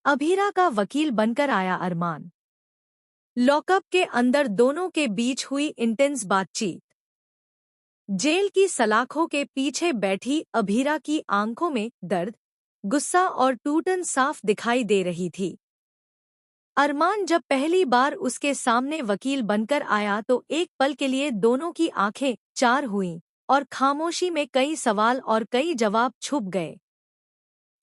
अभीरा का वकील बनकर आया अरमान। लॉकअप के अंदर दोनों के बीच हुई इंटेंस बातचीत। जेल की सलाखों के पीछे बैठी अभीरा की आंखों में दर्द, गुस्सा और टूटन साफ दिखाई दे रही थी। अरमान जब पहली बार उसके सामने वकील बनकर आया तो एक पल के लिए दोनों की आंखें चार हुईं और खामोशी में कई सवाल और कई जवाब छुप गए।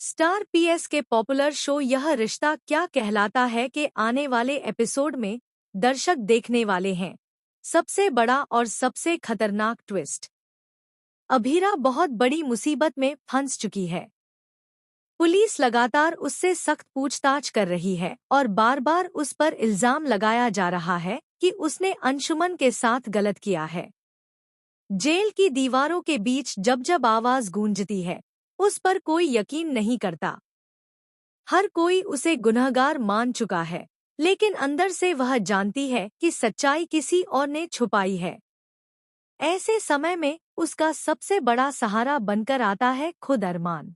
स्टार पीएस के पॉपुलर शो यह रिश्ता क्या कहलाता है के आने वाले एपिसोड में दर्शक देखने वाले हैं सबसे बड़ा और सबसे खतरनाक ट्विस्ट। अभीरा बहुत बड़ी मुसीबत में फंस चुकी है। पुलिस लगातार उससे सख्त पूछताछ कर रही है और बार बार उस पर इल्जाम लगाया जा रहा है कि उसने अंशुमन के साथ गलत किया है। जेल की दीवारों के बीच जब जब आवाज गूंजती है, उस पर कोई यकीन नहीं करता। हर कोई उसे गुनहगार मान चुका है, लेकिन अंदर से वह जानती है कि सच्चाई किसी और ने छुपाई है। ऐसे समय में उसका सबसे बड़ा सहारा बनकर आता है खुद अरमान।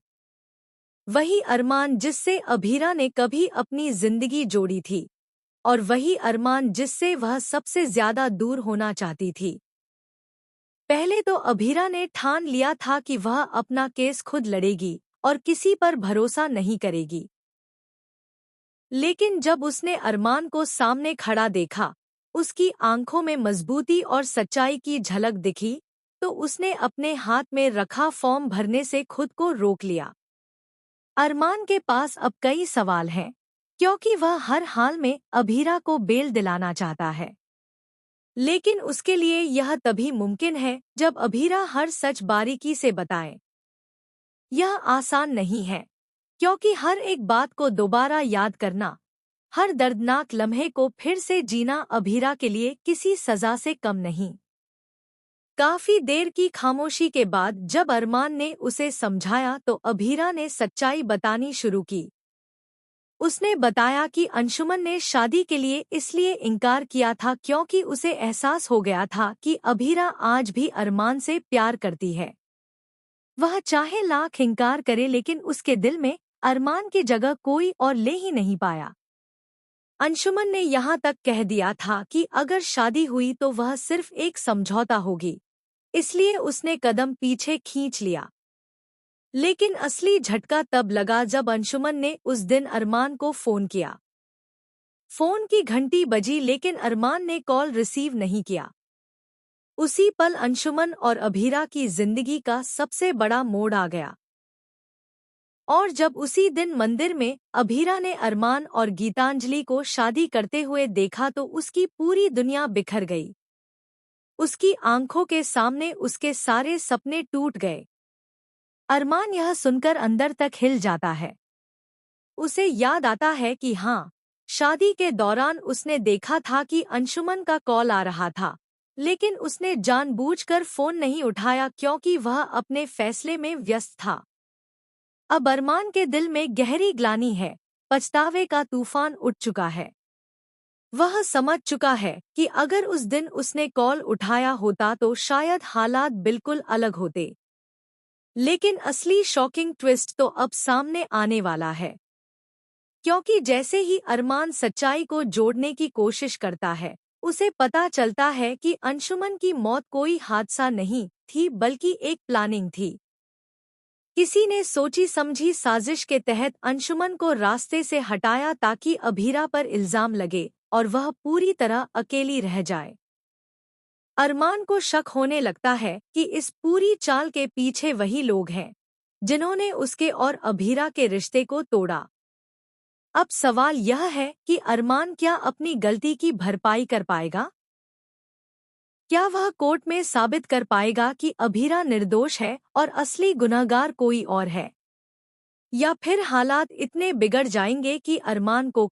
वही अरमान जिससे अभीरा ने कभी अपनी जिंदगी जोड़ी थी, और वही अरमान जिससे वह सबसे ज्यादा दूर होना चाहती थी। पहले तो अभीरा ने ठान लिया था कि वह अपना केस खुद लड़ेगी और किसी पर भरोसा नहीं करेगी। लेकिन जब उसने अरमान को सामने खड़ा देखा, उसकी आंखों में मजबूती और सच्चाई की झलक दिखी, तो उसने अपने हाथ में रखा फॉर्म भरने से खुद को रोक लिया। अरमान के पास अब कई सवाल हैं, क्योंकि वह हर हाल में अभीरा को बेल दिलाना चाहता है। लेकिन उसके लिए यह तभी मुमकिन है जब अभीरा हर सच बारीकी से बताए। यह आसान नहीं है, क्योंकि हर एक बात को दोबारा याद करना, हर दर्दनाक लम्हे को फिर से जीना अभीरा के लिए किसी सजा से कम नहीं। काफी देर की खामोशी के बाद जब अरमान ने उसे समझाया तो अभीरा ने सच्चाई बतानी शुरू की। उसने बताया कि अंशुमन ने शादी के लिए इसलिए इनकार किया था क्योंकि उसे एहसास हो गया था कि अभीरा आज भी अरमान से प्यार करती है। वह चाहे लाख इनकार करे, लेकिन उसके दिल में अरमान की जगह कोई और ले ही नहीं पाया। अंशुमन ने यहाँ तक कह दिया था कि अगर शादी हुई तो वह सिर्फ एक समझौता होगी, इसलिए उसने कदम पीछे खींच लिया। लेकिन असली झटका तब लगा जब अंशुमन ने उस दिन अरमान को फोन किया। फोन की घंटी बजी, लेकिन अरमान ने कॉल रिसीव नहीं किया। उसी पल अंशुमन और अभीरा की जिंदगी का सबसे बड़ा मोड़ आ गया। और जब उसी दिन मंदिर में अभीरा ने अरमान और गीतांजलि को शादी करते हुए देखा तो उसकी पूरी दुनिया बिखर गई। उसकी आंखों के सामने उसके सारे सपने टूट गए। अरमान यह सुनकर अंदर तक हिल जाता है। उसे याद आता है कि हाँ, शादी के दौरान उसने देखा था कि अंशुमन का कॉल आ रहा था, लेकिन उसने जानबूझकर फोन नहीं उठाया क्योंकि वह अपने फैसले में व्यस्त था। अब अरमान के दिल में गहरी ग्लानि है, पछतावे का तूफान उठ चुका है। वह समझ चुका है कि अगर उस दिन उसने कॉल उठाया होता तो शायद हालात बिल्कुल अलग होते। लेकिन असली शॉकिंग ट्विस्ट तो अब सामने आने वाला है, क्योंकि जैसे ही अरमान सच्चाई को जोड़ने की कोशिश करता है, उसे पता चलता है कि अंशुमन की मौत कोई हादसा नहीं थी, बल्कि एक प्लानिंग थी। किसी ने सोची समझी साजिश के तहत अंशुमन को रास्ते से हटाया ताकि अभीरा पर इल्जाम लगे और वह पूरी तरह अकेली रह जाए। अरमान को शक होने लगता है कि इस पूरी चाल के पीछे वही लोग हैं जिन्होंने उसके और अभीरा के रिश्ते को तोड़ा। अब सवाल यह है कि अरमान क्या अपनी गलती की भरपाई कर पाएगा? क्या वह कोर्ट में साबित कर पाएगा कि अभीरा निर्दोष है और असली गुनहगार कोई और है? या फिर हालात इतने बिगड़ जाएंगे कि अरमान को